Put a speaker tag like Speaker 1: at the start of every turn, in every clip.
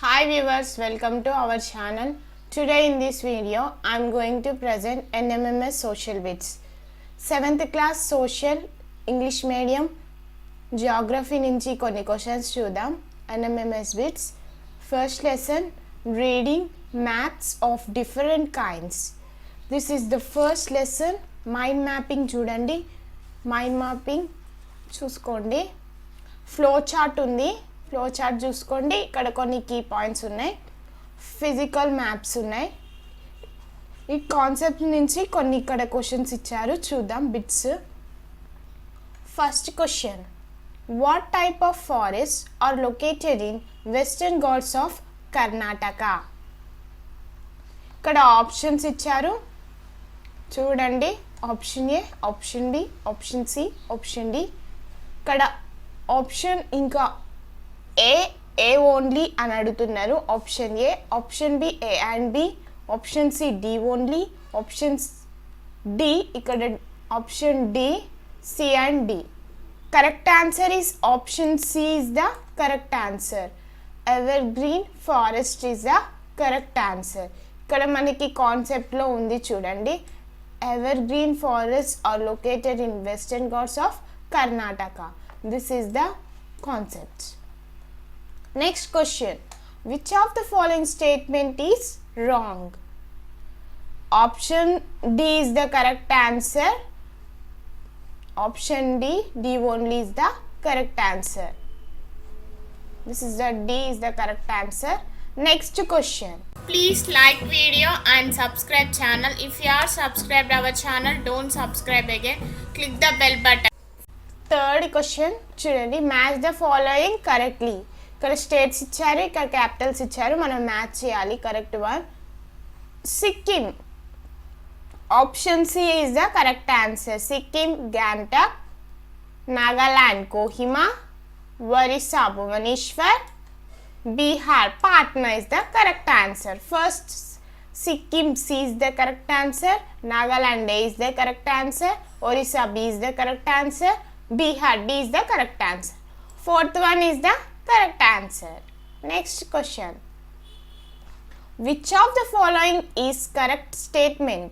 Speaker 1: Hi viewers, welcome to our channel. Today in this video, I am going to present NMMS Social Bits. 7th class Social, English Medium, Geography నుంచి కొన్ని questions చూద్దాం. NMMS Bits. First lesson, Reading Maps of Different Kinds. This is the first lesson. Mind mapping చూడండి. Mind mapping చూసుకోండి. Flow chart ఉంది. Flow chart చూసుకోండి. ఇక్కడ కొన్ని key points ఉన్నాయి, ఫిజికల్ మ్యాప్స్ ఉన్నాయి. ఈ కాన్సెప్ట్ నుంచి కొన్ని ఇక్కడ క్వశ్చన్స్ ఇచ్చారు, చూద్దాం bits. First question, what type of forest are located in Western Ghats of Karnataka? ఇక్కడ ఆప్షన్స్ ఇచ్చారు చూడండి. Option A, option B, option C, option D. ఇక్కడ ఆప్షన్ ఇంకా ఏ ఓన్లీ అని అడుగుతున్నారు. Option A, option B A and B, option C D only, option D ఇక్కడ option D C and D. Correct answer is option C is the correct answer. Evergreen forest is the correct answer. ఇక్కడ మనకి కాన్సెప్ట్లో ఉంది చూడండి. Evergreen forest are located in Western Ghats of Karnataka. This is the concept. Next question, which of the following statement is wrong? Option D is the correct answer. Option D only is the correct answer. This is the D is the correct answer. Next question, please like video and subscribe channel. If you are subscribed our channel, don't subscribe again, click the bell button. Third question చూడండి, match the following correctly. ఇక్కడ states ఇచ్చారు, ఇక్కడ capitals ఇచ్చారు, మనం match చేయాలి. Correct one Sikkim. Option C is the correct answer. Sikkim Gangtok, Nagaland Kohima, Orissa Bhubaneswar, Bihar Patna is the correct answer. First Sikkim C is the correct answer, Nagaland A is the correct answer, Orissa B is the correct answer, Bihar D is the correct answer. Fourth one is the correct answer. Next question, which of the following is correct statement?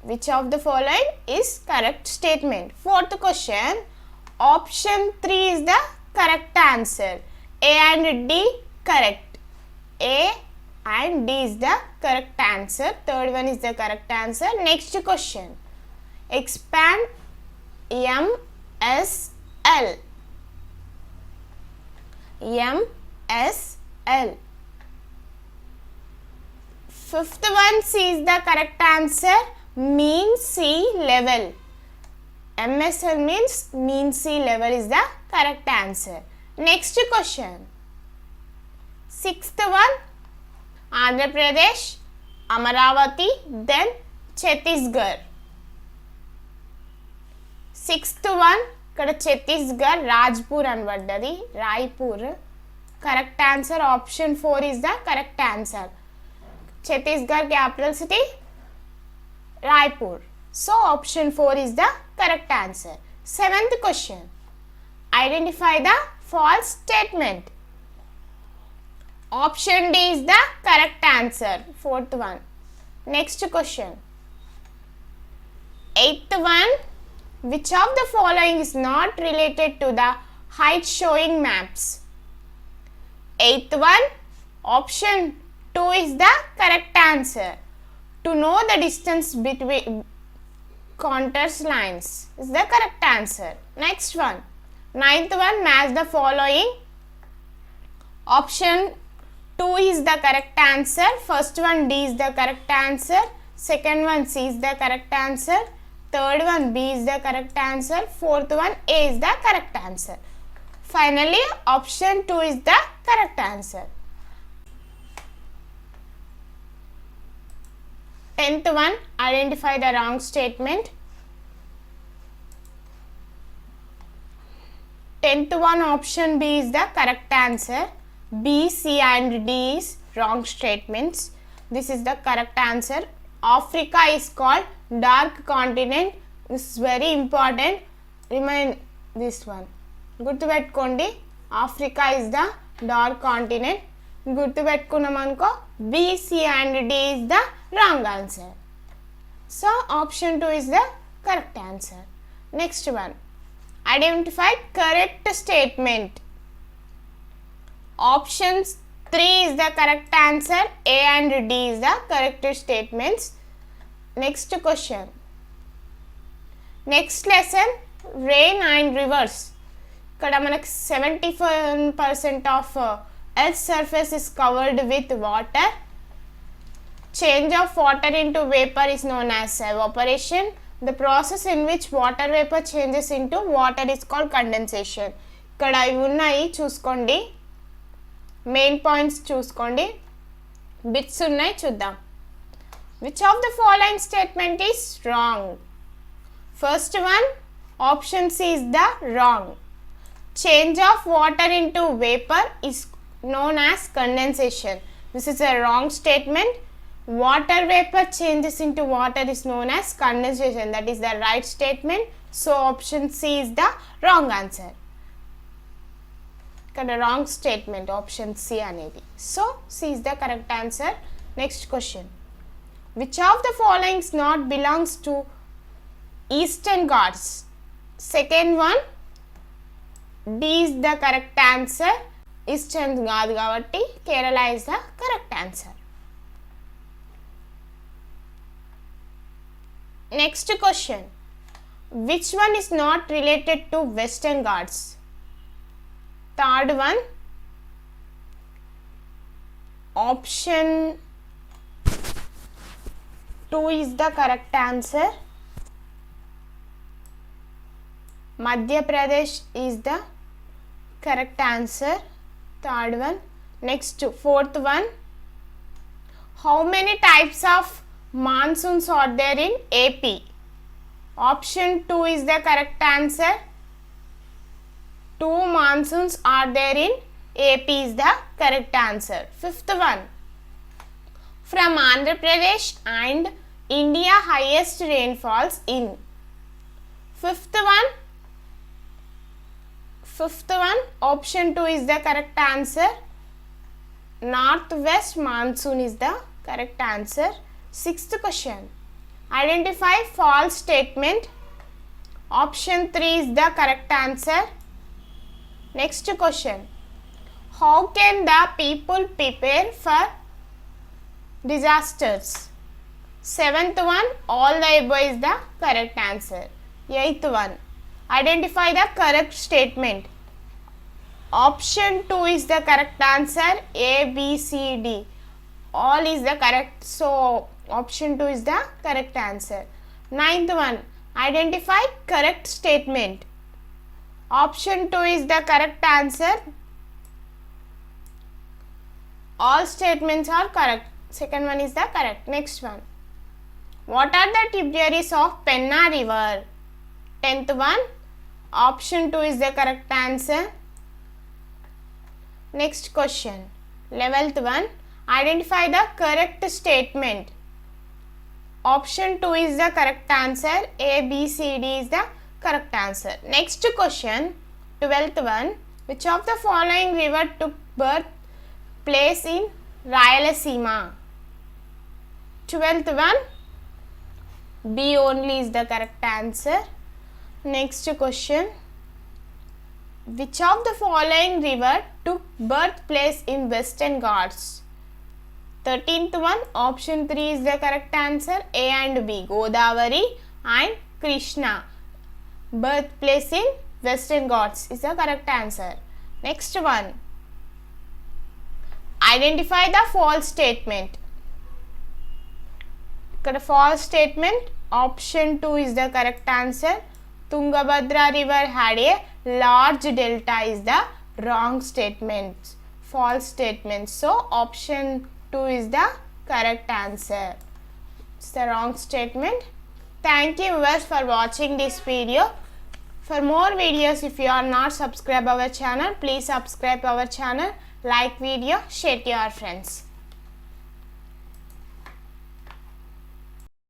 Speaker 1: Which of the following is correct statement? Fourth question, option 3 is the correct answer. A and D correct. A and D is the correct answer. Third one is the correct answer. Next question, expand MSL. MSL. Fifth one, C is the correct answer. Mean sea level. MSL means mean sea level is the correct answer. Next question, sixth one, Andhra Pradesh, Amaravati, then Chhattisgarh. Sixth one, ఇక్కడ ఛత్తీస్గఢ్ రాజ్పూర్ అని పడ్డది, Raipur. Correct answer option 4 is the correct answer. Chhattisgarh capital city Raipur. So option 4 is the correct answer. Seventh question, identify the false statement. Option D is the correct answer. Fourth one. Next question, eighth one, which of the following is not related to the height showing maps? Eighth one, option 2 is the correct answer. To know the distance between contours lines is the correct answer. Next one, ninth one, match the following. Option 2 is the correct answer. First one D is the correct answer. Second one C is the correct answer. Third one B is the correct answer. Fourth one A is the correct answer. Finally, option 2 is the correct answer. 10th one, identify the wrong statement. 10th one, option B is the correct answer. B, C and D is wrong statements. This is the correct answer. Africa is called dark continent. This is very important. Remind this one. గుర్తుపెట్టుకోండి, Africa is the dark continent. గుర్తుపెట్టుకున్నామనుకో B, C and D is the wrong answer. So option 2 is the correct answer. Next one, identify correct statement. Options 3 is the correct answer. A and D is the correct statements. Next question. Next lesson, rain and rivers. ఇక్కడ మనకు 71% of Earth's surface is covered with water. Change of water into vapor is known as evaporation. The process in which water vapor changes into water is called condensation. ఇక్కడ ఇవి ఉన్నాయి చూసుకోండి, main points చూసుకోండి, bits ఉన్నాయి చూద్దాం. Which of the following statement is wrong? First one, option C is the wrong. Change of water into vapor is known as condensation. This is a wrong statement. Water vapor changes into water is known as condensation. That is the right statement. So option C is the wrong answer. Kada wrong statement option C anedi. So C is the correct answer. Next question. Which of the following not belongs to Eastern Ghats? Second one, D is the correct answer. Eastern Ghats kabatti Kerala is the correct answer. Next question. Which one is not related to Western Ghats? Third one, option 2 is the correct answer. Madhya Pradesh is the correct answer. Third one. Next, fourth one, how many types of monsoons are there in AP? Option 2 is the correct answer. 2 monsoons are there in AP is the correct answer. Fifth one, from Andhra Pradesh and India highest rainfalls in. Fifth one, option 2 is the correct answer. Northwest monsoon is the correct answer. Sixth question, identify false statement. Option 3 is the correct answer. Next question, how can the people prepare for disasters? Seventh one, all the above is the correct answer. Eighth one, identify the correct statement. Option 2 is the correct answer. A, B, C, D. All is the correct. So option 2 is the correct answer. Ninth one, identify correct statement. Option 2 is the correct answer. All statements are correct. Second one is the correct. Next one, what are the tributaries of Penna river? 10th one, option 2 is the correct answer. Next question, 11th one, identify the correct statement. Option 2 is the correct answer. A, B, C, D is the correct answer. Next question, 12th one, which of the following river took birth place in Rayalaseema? 12th one, B only is the correct answer. Next question, which of the following river took birthplace in Western Ghats? 13th one, option 3 is the correct answer. A and B, Godavari and Krishna. Birthplace in Western Ghats is the correct answer. Next one, identify the false statement. False statement, option 2 is the correct answer. Tungabhadra river had a large delta is the wrong statement. False statement. So option 2 is the correct answer. It's the wrong statement. Thank you viewers for watching this video. For more videos, if you are not subscribed our channel, please subscribe our channel, like video, share to your friends.